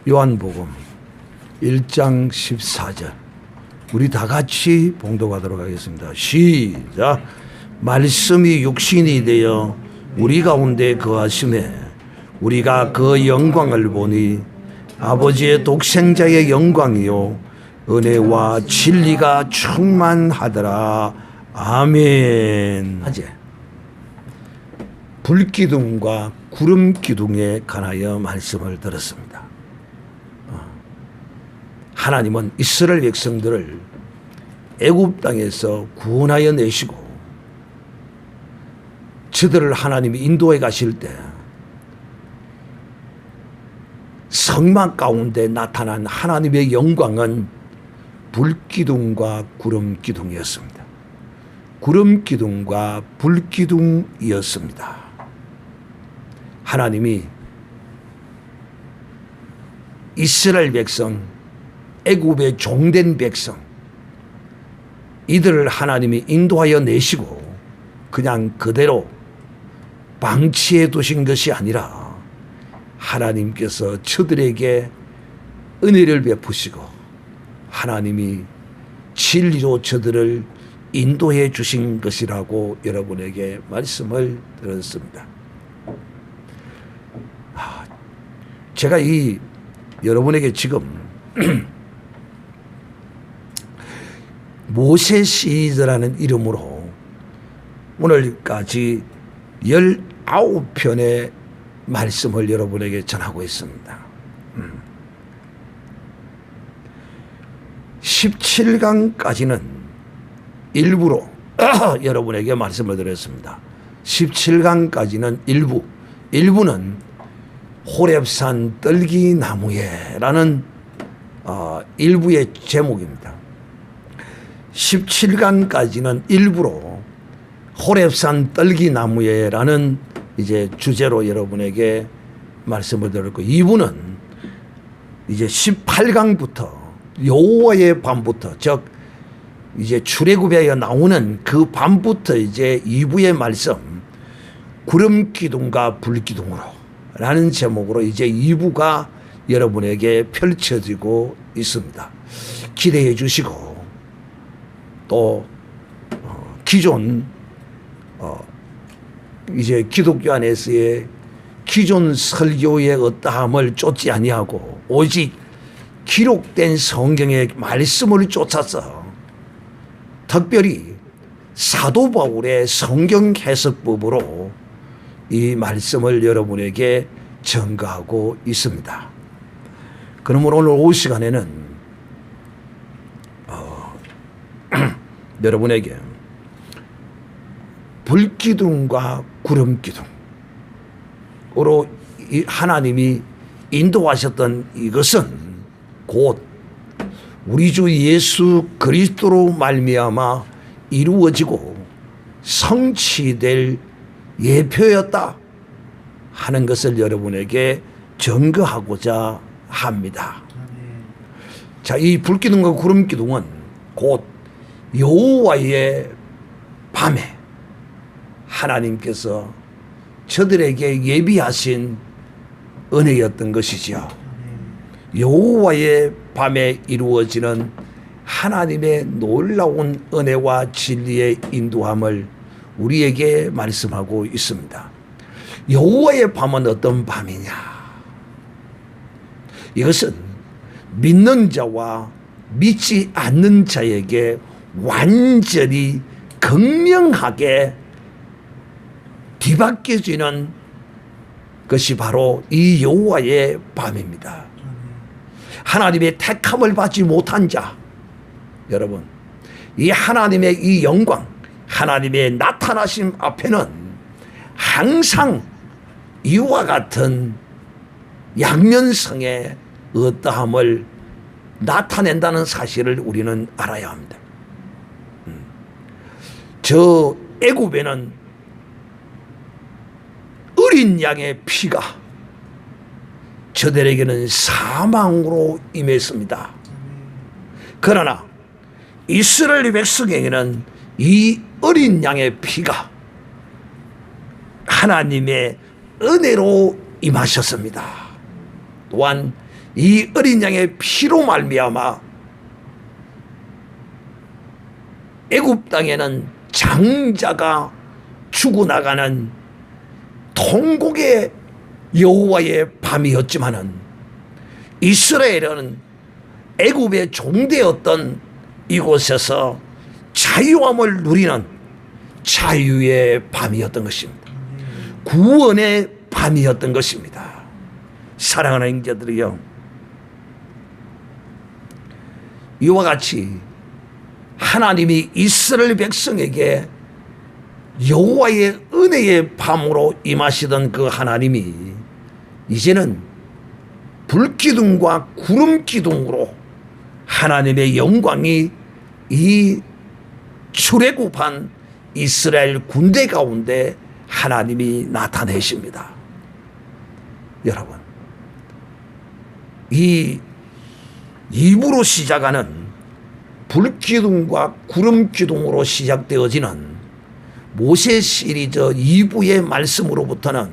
요한복음 1장 14절 우리 다 같이 봉독하도록 하겠습니다. 시작. 말씀이 육신이 되어 우리 가운데 거하심에 우리가 그 영광을 보니 아버지의 독생자의 영광이요 은혜와 진리가 충만하더라. 아멘. 어제 불기둥과 구름기둥에 관하여 말씀을 들었습니다. 하나님은 이스라엘 백성들을 애굽 땅에서 구원하여 내시고 저들을 하나님이 인도해 가실 때 성막 가운데 나타난 하나님의 영광은 불기둥과 구름기둥이었습니다. 구름기둥과 불기둥이었습니다. 하나님이 이스라엘 백성, 애굽의 종된 백성, 이들을 하나님이 인도하여 내시고 그냥 그대로 방치해 두신 것이 아니라 하나님께서 저들에게 은혜를 베푸시고 하나님이 진리로 저들을 인도해 주신 것이라고 여러분에게 말씀을 드렸습니다. 제가 여러분에게 지금 모세 시리즈라는 이름으로 오늘까지 19편의 말씀을 여러분에게 전하고 있습니다. 17강까지는 일부로 여러분에게 말씀을 드렸습니다. 17강까지는 일부는 호렙산 떨기나무에라는 일부의 제목입니다. 17강까지는 일부로 호렙산 떨기나무에라는 이제 주제로 여러분에게 말씀을 드렸고 2부는 이제 18강부터 여호와의 밤부터 즉 이제 출애굽에 나오는 그 밤부터 이제 2부의 말씀 구름기둥과 불기둥으로 라는 제목으로 이제 2부가 여러분에게 펼쳐지고 있습니다. 기대해 주시고 또 기존 이제 기독교 안에서의 기존 설교의 어떠함을 쫓지 아니하고 오직 기록된 성경의 말씀을 쫓아서 특별히 사도 바울의 성경 해석법으로 이 말씀을 여러분에게 전가하고 있습니다. 그러므로 오늘 오후 시간에는 여러분에게 불기둥과 구름기둥으로 하나님이 인도하셨던 이것은 곧 우리 주 예수 그리스도로 말미암아 이루어지고 성취될 예표였다 하는 것을 여러분에게 증거하고자 합니다. 자, 이 불기둥과 구름기둥은 곧 여호와의 밤에 하나님께서 저들에게 예비하신 은혜였던 것이지요. 여호와의 밤에 이루어지는 하나님의 놀라운 은혜와 진리의 인도함을 우리에게 말씀하고 있습니다. 여호와의 밤은 어떤 밤이냐? 이것은 믿는 자와 믿지 않는 자에게 완전히 극명하게 뒤바뀌어지는 것이 바로 이 여호와의 밤입니다. 하나님의 택함을 받지 못한 자, 여러분, 이 하나님의 이 영광, 하나님의 나타나심 앞에는 항상 이와 같은 양면성의 어떠함을 나타낸다는 사실을 우리는 알아야 합니다. 저 애굽에는 어린 양의 피가 저들에게는 사망으로 임했습니다. 그러나 이스라엘 백성에게는 이 어린 양의 피가 하나님의 은혜로 임하셨습니다. 또한 이 어린 양의 피로 말미암아 애굽 땅에는 장자가 죽어나가는 통곡의 여호와의 밤이었지만은 이스라엘은 애굽의 종되었던 이곳에서 자유함을 누리는 자유의 밤이었던 것입니다. 구원의 밤이었던 것입니다. 사랑하는 형제들이요, 이와 같이 하나님이 이스라엘 백성에게 여호와의 은혜의 밤으로 임하시던 그 하나님이 이제는 불기둥과 구름기둥으로 하나님의 영광이 이 출애굽한 이스라엘 군대 가운데 하나님이 나타내십니다. 여러분, 이 2부로 시작하는 불기둥과 구름기둥으로 시작되어지는 모세 시리즈 2부의 말씀으로부터는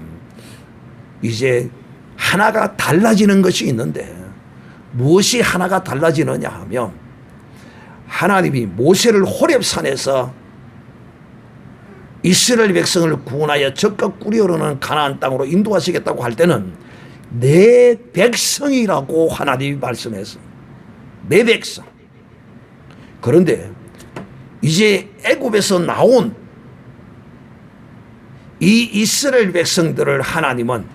이제 하나가 달라지는 것이 있는데, 무엇이 하나가 달라지느냐 하면, 하나님이 모세를 호렙산에서 이스라엘 백성을 구원하여 적과 꿀이 흐르는 가나안 땅으로 인도하시겠다고 할 때는 내 백성이라고 하나님이 말씀했습니다. 내 백성. 그런데 이제 애굽에서 나온 이 이스라엘 백성들을 하나님은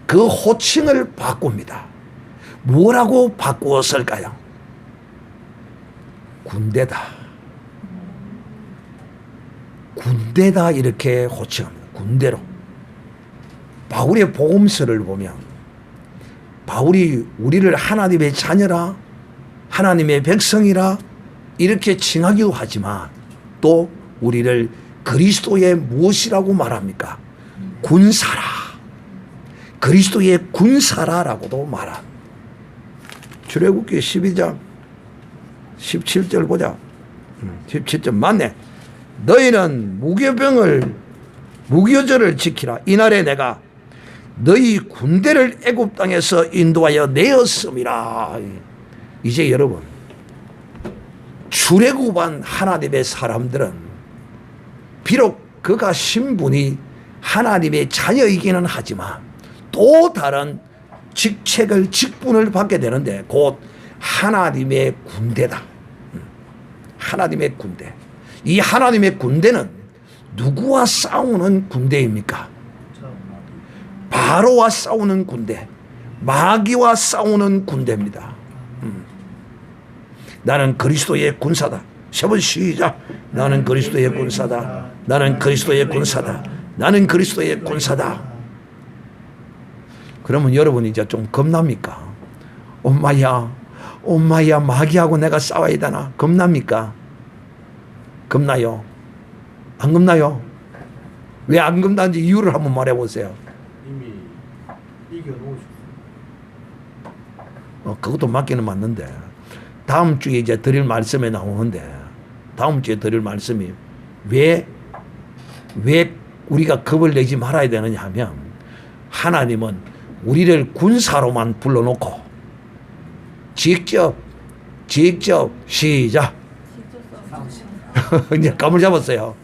그 호칭을 바꿉니다. 뭐라고 바꾸었을까요? 군대다. 군대다, 이렇게 호칭합니다. 군대로. 바울의 복음서를 보면 바울이 우리를 하나님의 자녀라, 하나님의 백성이라 이렇게 칭하기도 하지만 또 우리를 그리스도의 무엇이라고 말합니까? 군사라. 그리스도의 군사라라고도 말합니다. 출애굽기 12장 17절 보자. 17절 맞네. 너희는 무교절을 지키라. 이날에 내가 너희 군대를 애굽 땅에서 인도하여 내었음이라. 이제 여러분, 출애굽한 하나님의 사람들은 비록 그가 신분이 하나님의 자녀이기는 하지만 또 다른 직분을 받게 되는데 곧 하나님의 군대다. 하나님의 군대. 이 하나님의 군대는 누구와 싸우는 군대입니까? 바로와 싸우는 군대, 마귀와 싸우는 군대입니다. 나는 그리스도의 군사다. 세 번 시작. 나는 그리스도의 군사다. 나는 그리스도의 군사다. 나는 그리스도의 군사다. 그러면 여러분이 이제 좀 겁납니까? 엄마야 마귀하고 내가 싸워야 되나? 겁납니까? 겁나요? 안 겁나요? 왜 안 겁나는지 이유를 한번 말해보세요. 이미 이겨놓으셨어요. 그것도 맞기는 맞는데 다음 주에 이제 드릴 말씀에 나오는데, 다음 주에 드릴 말씀이 왜 우리가 겁을 내지 말아야 되느냐 하면, 하나님은 우리를 군사로만 불러놓고 직접 시작. 이제 감을 잡았어요.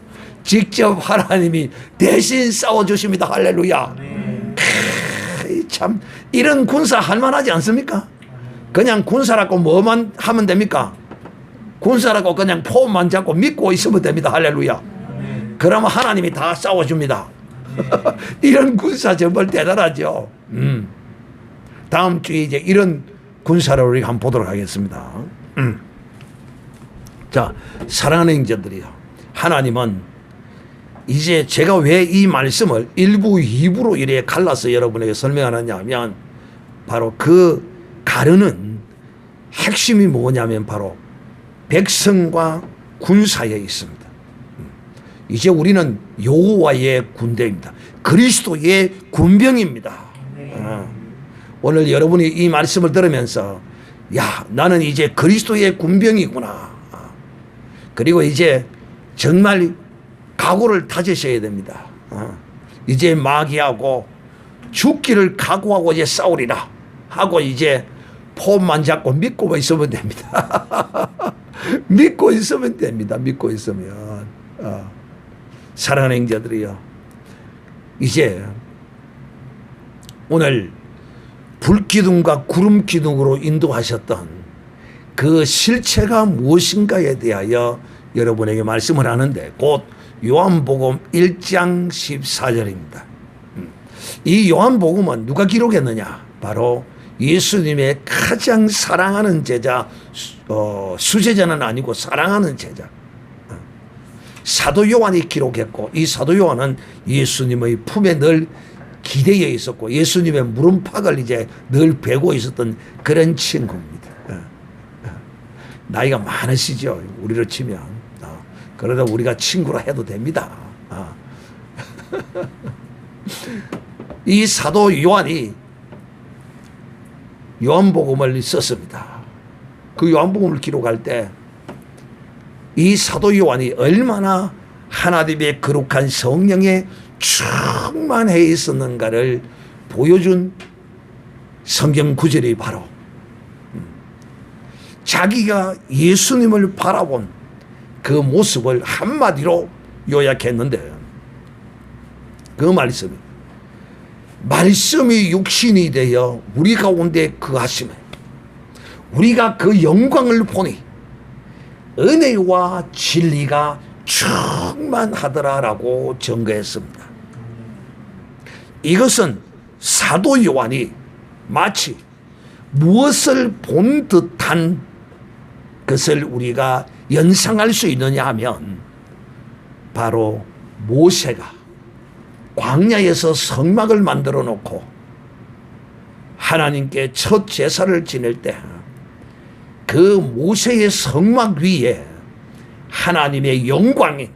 직접 하나님이 대신 싸워주십니다. 할렐루야. 참 이런 군사 할만하지 않습니까? 그냥 군사라고 뭐만 하면 됩니까? 군사라고 그냥 포만 잡고 믿고 있으면 됩니다. 할렐루야. 그러면 하나님이 다 싸워줍니다. 이런 군사 정말 대단하죠. 다음 주에 이제 이런 군사를 우리가 한번 보도록 하겠습니다. 자, 사랑하는 형제들이요, 하나님은 이제 제가 왜 이 말씀을 1부, 2부로 이렇게 갈라서 여러분에게 설명하느냐 하면, 바로 그 가르는 핵심이 뭐냐면 바로 백성과 군사에 있습니다. 이제 우리는 여호와의 군대입니다. 그리스도의 군병입니다. 오늘 여러분이 이 말씀을 들으면서 야, 나는 이제 그리스도의 군병이구나. 그리고 이제 정말 각오를 다지셔야 됩니다. 이제 마귀하고 죽기를 각오하고 이제 싸우리라 하고 이제 폼만 잡고 믿고만 있으면 됩니다. 믿고 있으면 됩니다. 믿고 있으면. 사랑하는 형제들이요, 이제 오늘 불기둥과 구름기둥으로 인도하셨던 그 실체가 무엇인가에 대하여 여러분에게 말씀을 하는데, 곧 요한복음 1장 14절입니다. 이 요한복음은 누가 기록했느냐? 바로 예수님의 가장 사랑하는 제자, 수제자는 아니고 사랑하는 제자, 사도 요한이 기록했고, 이 사도 요한은 예수님의 품에 늘 기대어 있었고 예수님의 물음팍을 이제 늘 베고 있었던 그런 친구입니다. 나이가 많으시죠, 우리로 치면. 그러다 우리가 친구라 해도 됩니다. 이 사도 요한이 요한복음을 썼습니다. 그 요한복음을 기록할 때 이 사도 요한이 얼마나 하나님의 거룩한 성령에 충만해 있었는가를 보여준 성경 구절이 바로 자기가 예수님을 바라본 그 모습을 한마디로 요약했는데, 그 말씀이 육신이 되어 우리 가운데 거하시매 우리가 그 영광을 보니 은혜와 진리가 충만하더라라고 증거했습니다. 이것은 사도 요한이 마치 무엇을 본 듯한 것을 우리가 연상할 수 있느냐 하면, 바로 모세가 광야에서 성막을 만들어 놓고 하나님께 첫 제사를 지낼 때 그 모세의 성막 위에 하나님의 영광인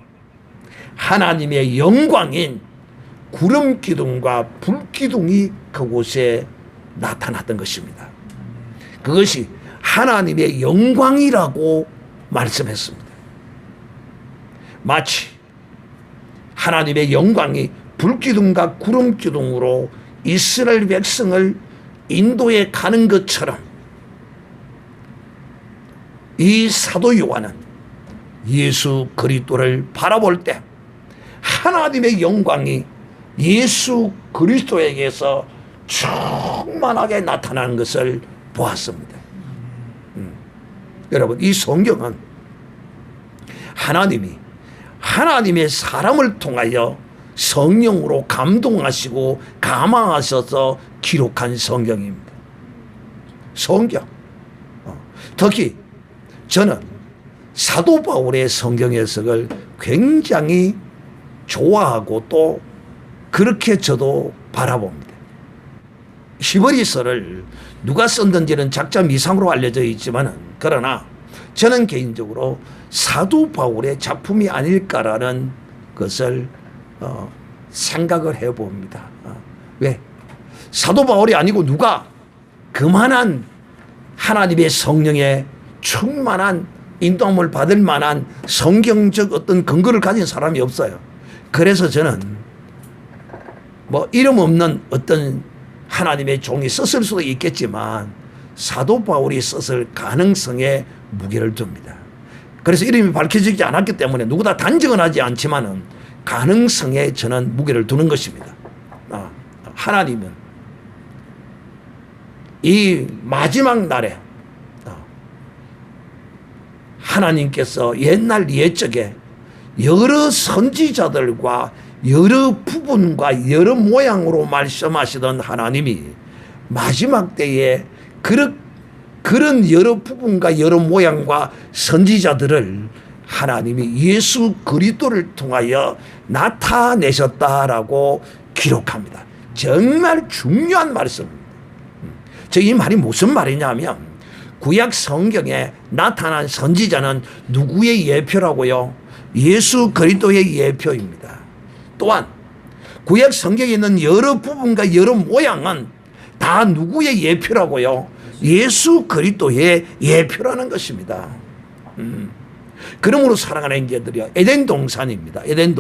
구름 기둥과 불 기둥이 그곳에 나타났던 것입니다. 그것이 하나님의 영광이라고 말씀했습니다. 마치 하나님의 영광이 불 기둥과 구름 기둥으로 이스라엘 백성을 인도에 가는 것처럼, 이 사도 요한은 예수 그리스도를 바라볼 때 하나님의 영광이 예수 그리스도에게서 충만하게 나타나는 것을 보았습니다. 여러분, 이 성경은 하나님의 사람을 통하여 성령으로 감동하시고 감화하셔서 기록한 성경입니다. 성경. 특히 저는 사도 바울의 성경 해석을 굉장히 좋아하고 또 그렇게 저도 바라봅니다. 히브리서를 누가 썼는지는 작자 미상으로 알려져 있지만, 그러나 저는 개인적으로 사도 바울의 작품이 아닐까라는 것을 생각을 해봅니다. 왜? 사도 바울이 아니고 누가 그만한 하나님의 성령에 충만한 인도함을 받을 만한 성경적 어떤 근거를 가진 사람이 없어요. 그래서 저는 이름 없는 어떤 하나님의 종이 썼을 수도 있겠지만 사도 바울이 썼을 가능성에 무게를 둡니다. 그래서 이름이 밝혀지지 않았기 때문에 누구나 단정은 하지 않지만은 가능성에 저는 무게를 두는 것입니다. 하나님은 이 마지막 날에 하나님께서 옛날 옛적에 여러 선지자들과 여러 부분과 여러 모양으로 말씀하시던 하나님이 마지막 때에 그런 여러 부분과 여러 모양과 선지자들을 하나님이 예수 그리스도를 통하여 나타내셨다라고 기록합니다. 정말 중요한 말씀입니다. 이 말이 무슨 말이냐면, 구약 성경에 나타난 선지자는 누구의 예표라고요? 예수 그리스도의 예표입니다. 또한 구약 성경에 있는 여러 부분과 여러 모양은 다 누구의 예표라고요? 예수 그리스도의 예표라는 것입니다. 그러므로 사랑하는 형제들이요, 에덴 동산입니다. 에덴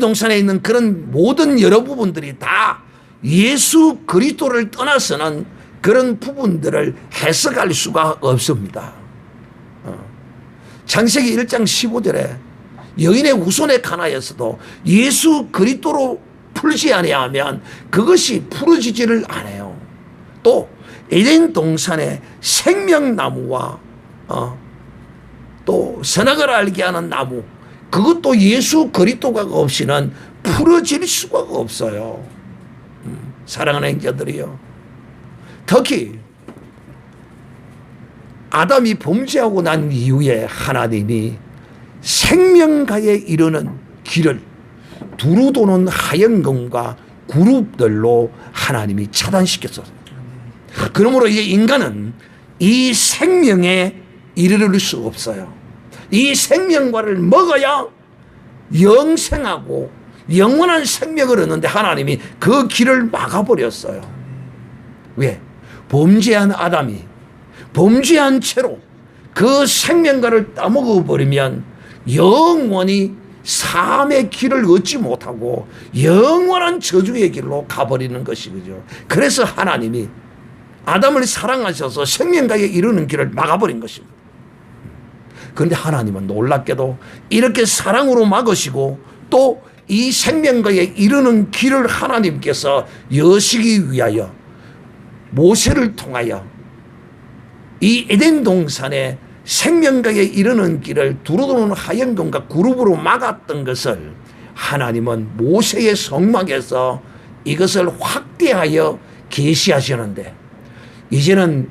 동산에 있는 그런 모든 여러 부분들이 다 예수 그리스도를 떠나서는 그런 부분들을 해석할 수가 없습니다. 창세기 1장 15절에 여인의 후손의 가나에서도 예수 그리스도로 풀지 아니하면 그것이 풀어지지를 않아요. 또 에덴 동산의 생명나무와 또 선악을 알게 하는 나무, 그것도 예수 그리스도가 없이는 풀어질 수가 없어요. 사랑하는 형제들이요, 특히 아담이 범죄하고 난 이후에 하나님이 생명가에 이르는 길을 두루 도는 하얀금과 그룹들로 하나님이 차단시켰어요. 그러므로 이제 인간은 이 생명에 이르를 수 없어요. 이 생명과를 먹어야 영생하고 영원한 생명을 얻는데 하나님이 그 길을 막아버렸어요. 왜? 범죄한 아담이 범죄한 채로 그 생명과를 따먹어버리면 영원히 삶의 길을 얻지 못하고 영원한 저주의 길로 가버리는 것이죠. 그래서 하나님이 아담을 사랑하셔서 생명가에 이르는 길을 막아버린 것입니다. 그런데 하나님은 놀랍게도 이렇게 사랑으로 막으시고 또 이 생명가에 이르는 길을 하나님께서 여시기 위하여 모세를 통하여 이 에덴 동산에 생명가에 이르는 길을 두루두루 하얀금과 그룹으로 막았던 것을 하나님은 모세의 성막에서 이것을 확대하여 계시하시는데, 이제는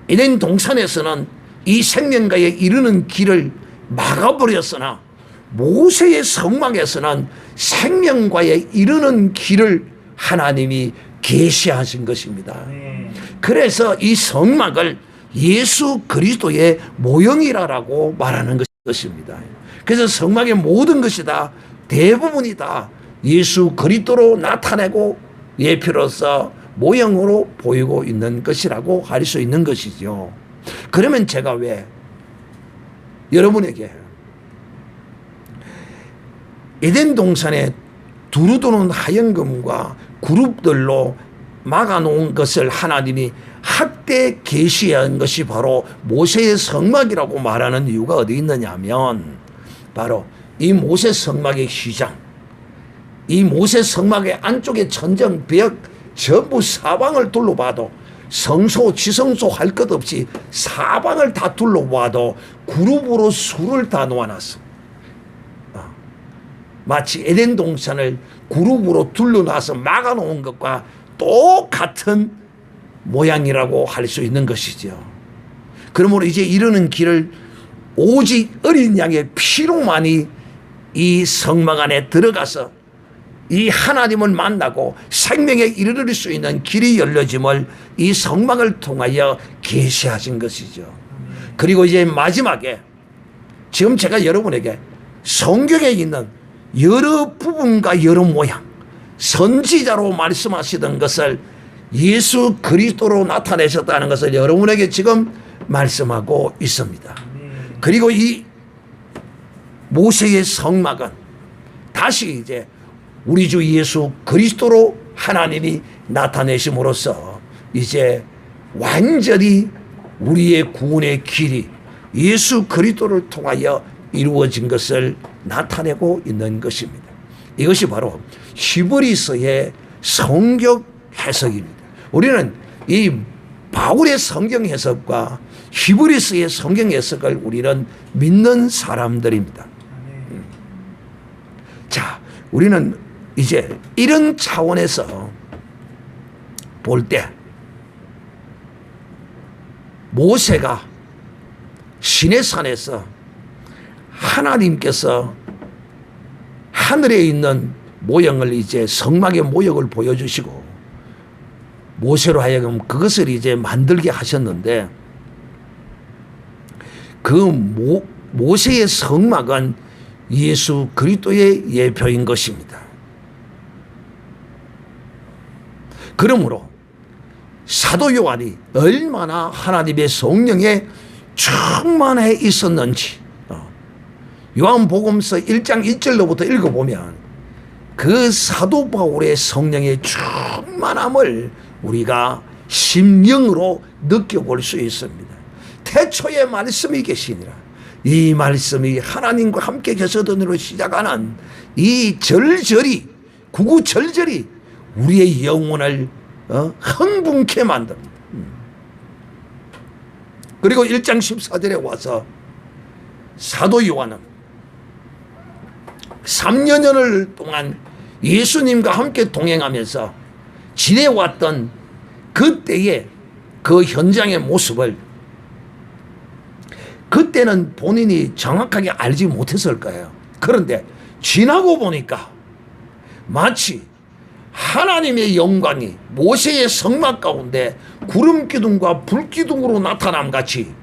에덴 동산에서는 이 생명가에 이르는 길을 막아버렸으나 모세의 성막에서는 생명가에 이르는 길을 하나님이 계시하신 것입니다. 그래서 이 성막을 예수 그리스도의 모형이라고 말하는 것입니다. 그래서 성막의 모든 것이 다 대부분이 다 예수 그리스도로 나타내고 예표로서 모형으로 보이고 있는 것이라고 할 수 있는 것이죠. 그러면 제가 왜 여러분에게 에덴 동산에 두루도는 하얀금과 그룹들로 막아놓은 것을 하나님이 확대 계시한 것이 바로 모세의 성막이라고 말하는 이유가 어디 있느냐 하면, 바로 이 모세 성막의 시장, 이 모세 성막의 안쪽에 천정 벽 전부 사방을 둘러봐도 성소 지성소 할 것 없이 사방을 다 둘러봐도 그룹으로 술을 다 놓아놨어. 마치 에덴 동산을 그룹으로 둘러놔서 막아놓은 것과 똑같은 모양이라고 할 수 있는 것이죠. 그러므로 이제 이르는 길을 오직 어린 양의 피로만이 이 성막 안에 들어가서 이 하나님을 만나고 생명에 이르를 수 있는 길이 열려짐을 이 성막을 통하여 계시하신 것이죠. 그리고 이제 마지막에 지금 제가 여러분에게 성경에 있는 여러 부분과 여러 모양, 선지자로 말씀하시던 것을 예수 그리스도로 나타내셨다는 것을 여러분에게 지금 말씀하고 있습니다. 그리고 이 모세의 성막은 다시 이제 우리 주 예수 그리스도로 하나님이 나타내심으로써 이제 완전히 우리의 구원의 길이 예수 그리스도를 통하여 이루어진 것을 나타내고 있는 것입니다. 이것이 바로 히브리서의 성경 해석입니다. 우리는 이 바울의 성경 해석과 히브리서의 성경 해석을 우리는 믿는 사람들입니다. 자, 우리는 이제 이런 차원에서 볼 때 모세가 시내산에서 하나님께서 하늘에 있는 모형을 이제 성막의 모형을 보여주시고 모세로 하여금 그것을 이제 만들게 하셨는데, 그 모세의 성막은 예수 그리스도의 예표인 것입니다. 그러므로 사도 요한이 얼마나 하나님의 성령에 충만해 있었는지 요한복음서 1장 1절로부터 읽어보면 그 사도 바울의 성령의 충만함을 우리가 심령으로 느껴볼 수 있습니다. 태초에 말씀이 계시니라. 이 말씀이 하나님과 함께 계시던으로 시작하는 이 절절히 구구절절히 우리의 영혼을 흥분케 만듭니다. 그리고 1장 14절에 와서 사도 요한은 3년여를 동안 예수님과 함께 동행하면서 지내왔던 그때의 그 현장의 모습을 그때는 본인이 정확하게 알지 못했을 거예요. 그런데 지나고 보니까 마치 하나님의 영광이 모세의 성막 가운데 구름 기둥과 불 기둥으로 나타남 같이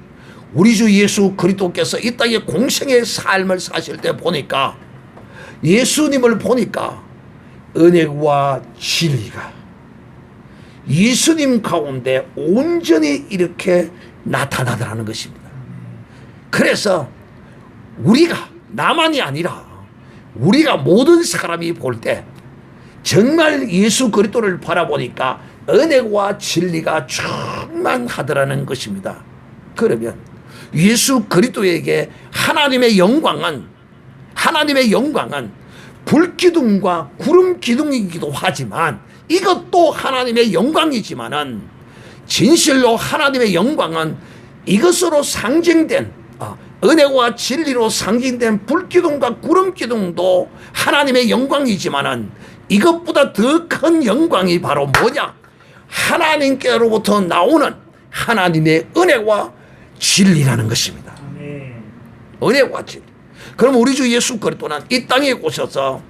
우리 주 예수 그리스도께서 이 땅에 공생의 삶을 사실 때 보니까 예수님을 보니까 은혜와 진리가 예수님 가운데 온전히 이렇게 나타나더라는 것입니다. 그래서 우리가 나만이 아니라 우리가 모든 사람이 볼 때 정말 예수 그리스도를 바라보니까 은혜와 진리가 충만하더라는 것입니다. 그러면 예수 그리스도에게 하나님의 영광은 불기둥과 구름 기둥이기도 하지만 이것도 하나님의 영광이지만은 진실로 하나님의 영광은 이것으로 상징된 은혜와 진리로 상징된 불기둥과 구름 기둥도 하나님의 영광이지만은 이것보다 더 큰 영광이 바로 뭐냐? 하나님께로부터 나오는 하나님의 은혜와 진리라는 것입니다. 은혜와 진리. 그럼 우리 주 예수 그리스도는 이 땅에 오셔서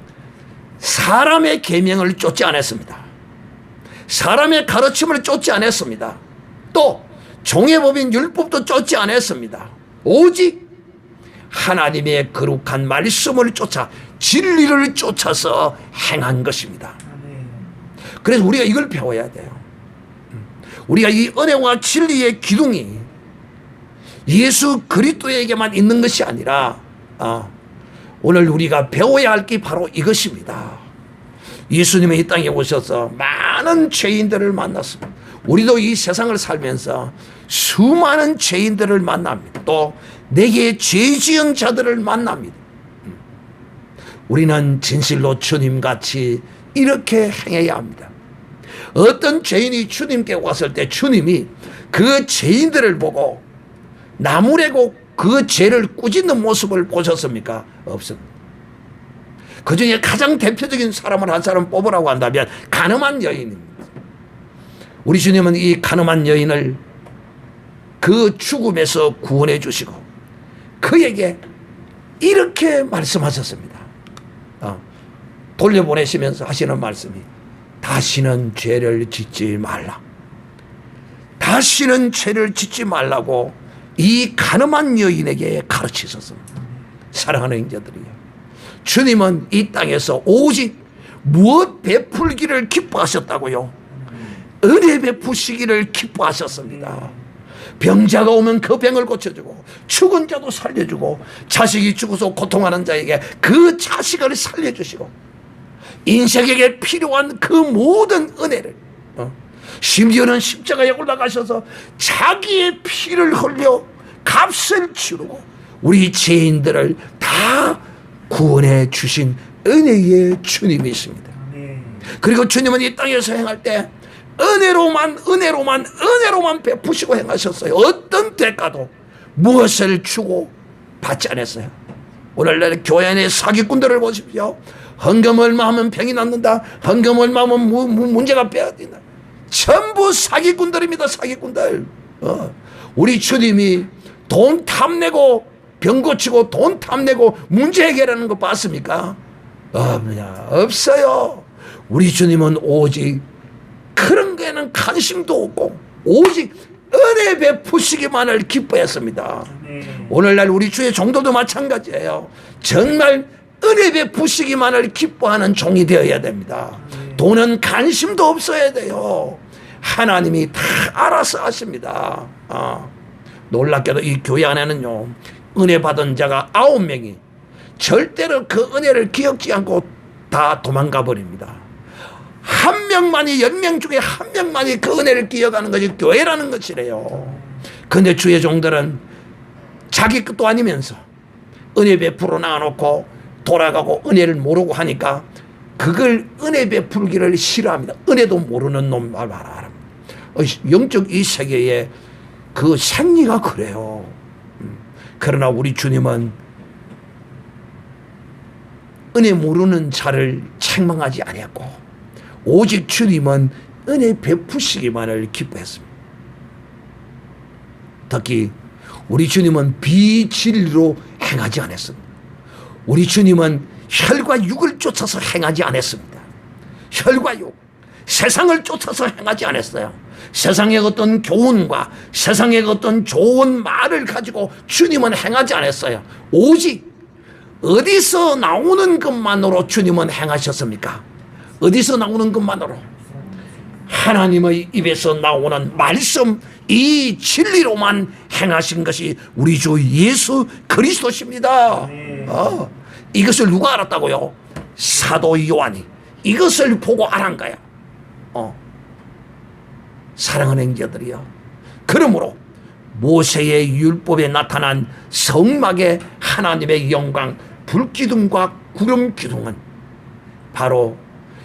사람의 계명을 쫓지 않았습니다. 사람의 가르침을 쫓지 않았습니다. 또 종의 법인 율법도 쫓지 않았습니다. 오직 하나님의 거룩한 말씀을 쫓아 진리를 쫓아서 행한 것입니다. 그래서 우리가 이걸 배워야 돼요. 우리가 이 은혜와 진리의 기둥이 예수 그리스도에게만 있는 것이 아니라 오늘 우리가 배워야 할 게 바로 이것입니다. 예수님이 이 땅에 오셔서 많은 죄인들을 만났습니다. 우리도 이 세상을 살면서 수많은 죄인들을 만납니다. 또 내게 죄 지은 자들을 만납니다. 우리는 진실로 주님같이 이렇게 행해야 합니다. 어떤 죄인이 주님께 왔을 때 주님이 그 죄인들을 보고 나무래고 그 죄를 꾸짖는 모습을 보셨습니까? 없습니다. 그 중에 가장 대표적인 사람을 한 사람 뽑으라고 한다면 가늠한 여인입니다. 우리 주님은 이 가늠한 여인을 그 죽음에서 구원해 주시고 그에게 이렇게 말씀하셨습니다. 돌려보내시면서 하시는 말씀이 다시는 죄를 짓지 말라. 다시는 죄를 짓지 말라고 이 가늠한 여인에게 가르치셨습니다. 사랑하는 형제들이요, 주님은 이 땅에서 오직 무엇 베풀기를 기뻐하셨다고요? 은혜 베푸시기를 기뻐하셨습니다. 병자가 오면 그 병을 고쳐주고 죽은 자도 살려주고 자식이 죽어서 고통하는 자에게 그 자식을 살려주시고 인생에게 필요한 그 모든 은혜를 심지어는 십자가에 올라가셔서 자기의 피를 흘려 값을 치르고 우리 죄인들을 다 구원해 주신 은혜의 주님이십니다. 그리고 주님은 이 땅에서 행할 때 은혜로만 베푸시고 행하셨어요. 어떤 대가도 무엇을 주고 받지 않았어요. 오늘날 교회 안에 사기꾼들을 보십시오. 헌금 얼마 하면 병이 낫는다. 헌금 얼마 하면 문제가 빼앗긴다. 전부 사기꾼들입니다. 사기꾼들. 우리 주님이 돈 탐내고 병 고치고 돈 탐내고 문제 해결하는 거 봤습니까? 없어요. 우리 주님은 오직 그런 거에는 관심도 없고 오직 은혜 베푸시기만을 기뻐했습니다. 오늘날 우리 주의 종도도 마찬가지예요. 정말 은혜 베푸시기만을 기뻐하는 종이 되어야 됩니다. 돈은 관심도 없어야 돼요. 하나님이 다 알아서 하십니다. 놀랍게도 이 교회 안에는요, 은혜 받은 자가 9명이 절대로 그 은혜를 기억지 않고 다 도망가 버립니다. 한 명만이 10명 중에 한 명만이 그 은혜를 기억하는 것이 교회라는 것이래요. 그런데 주의 종들은 자기 것도 아니면서 은혜 베풀어 놔놓고 돌아가고 은혜를 모르고 하니까 그걸 은혜 베풀기를 싫어합니다. 은혜도 모르는 놈 말하라. 영적 이 세계의 그 생리가 그래요. 그러나 우리 주님은 은혜 모르는 자를 책망하지 아니했고 오직 주님은 은혜 베푸시기만을 기뻐했습니다. 특히 우리 주님은 비진리로 행하지 않았습니다. 우리 주님은 혈과 육을 쫓아서 행하지 않았습니다. 혈과 육, 세상을 쫓아서 행하지 않았어요. 세상의 어떤 교훈과 세상의 어떤 좋은 말을 가지고 주님은 행하지 않았어요. 오직 어디서 나오는 것만으로 주님은 행하셨습니까? 어디서 나오는 것만으로? 하나님의 입에서 나오는 말씀, 이 진리로만 행하신 것이 우리 주 예수 그리스도십니다. 이것을 누가 알았다고요? 사도 요한이 이것을 보고 알은 거야. 사랑하는 형제들이요. 그러므로 모세의 율법에 나타난 성막의 하나님의 영광, 불기둥과 구름기둥은 바로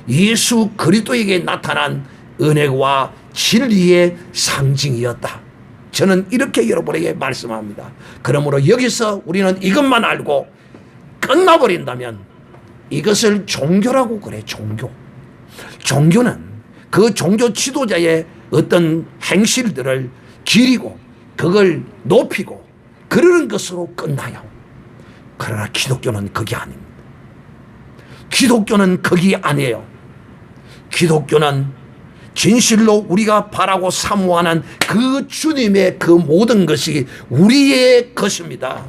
예수 그리스도에게 나타난 은혜와 진리의 상징이었다. 저는 이렇게 여러분에게 말씀합니다. 그러므로 여기서 우리는 이것만 알고 끝나버린다면 이것을 종교라고 그래. 종교는 그 종교 지도자의 어떤 행실들을 기리고 그걸 높이고 그러는 것으로 끝나요. 그러나 기독교는 그게 아닙니다. 기독교는 그게 아니에요. 기독교는 진실로 우리가 바라고 사모하는 그 주님의 그 모든 것이 우리의 것입니다.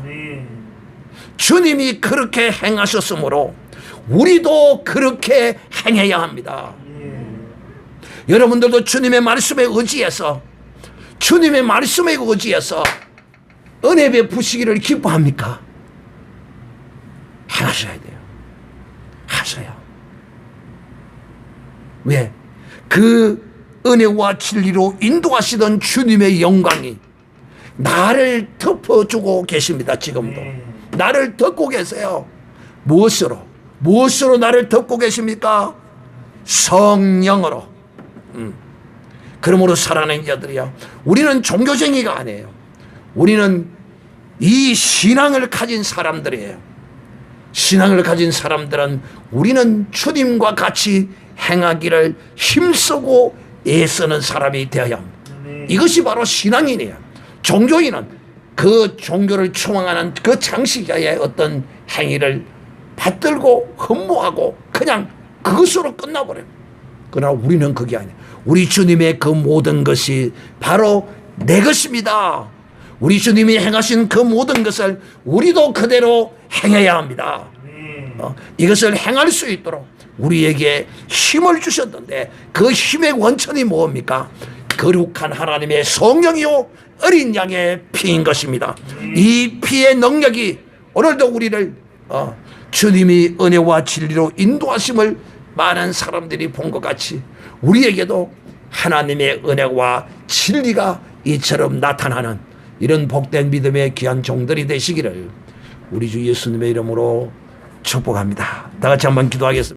주님이 그렇게 행하셨으므로 우리도 그렇게 행해야 합니다. 여러분들도 주님의 말씀에 의지해서 주님의 말씀에 의지해서 은혜 베푸시기를 기뻐합니까? 행하셔야 돼요. 하셔요. 왜? 그 은혜와 진리로 인도하시던 주님의 영광이 나를 덮어주고 계십니다. 지금도 나를 덮고 계세요. 무엇으로 나를 덮고 계십니까? 성령으로. 그러므로 사랑하는 자들이야, 우리는 종교쟁이가 아니에요. 우리는 이 신앙을 가진 사람들이에요. 신앙을 가진 사람들은 우리는 주님과 같이 행하기를 힘쓰고 애쓰는 사람이 되어야 합니다. 이것이 바로 신앙인이에요. 종교인은 그 종교를 추앙하는 그 장시자의 어떤 행위를 받들고 흠모하고 그냥 그것으로 끝나버려요. 그러나 우리는 그게 아니에요. 우리 주님의 그 모든 것이 바로 내 것입니다. 우리 주님이 행하신 그 모든 것을 우리도 그대로 행해야 합니다. 이것을 행할 수 있도록 우리에게 힘을 주셨는데 그 힘의 원천이 뭡니까? 거룩한 하나님의 성령이요 어린 양의 피인 것입니다. 이 피의 능력이 오늘도 우리를 주님이 은혜와 진리로 인도하심을 많은 사람들이 본 것 같이 우리에게도 하나님의 은혜와 진리가 이처럼 나타나는 이런 복된 믿음의 귀한 종들이 되시기를 우리 주 예수님의 이름으로 축복합니다. 다 같이 한번 기도하겠습니다.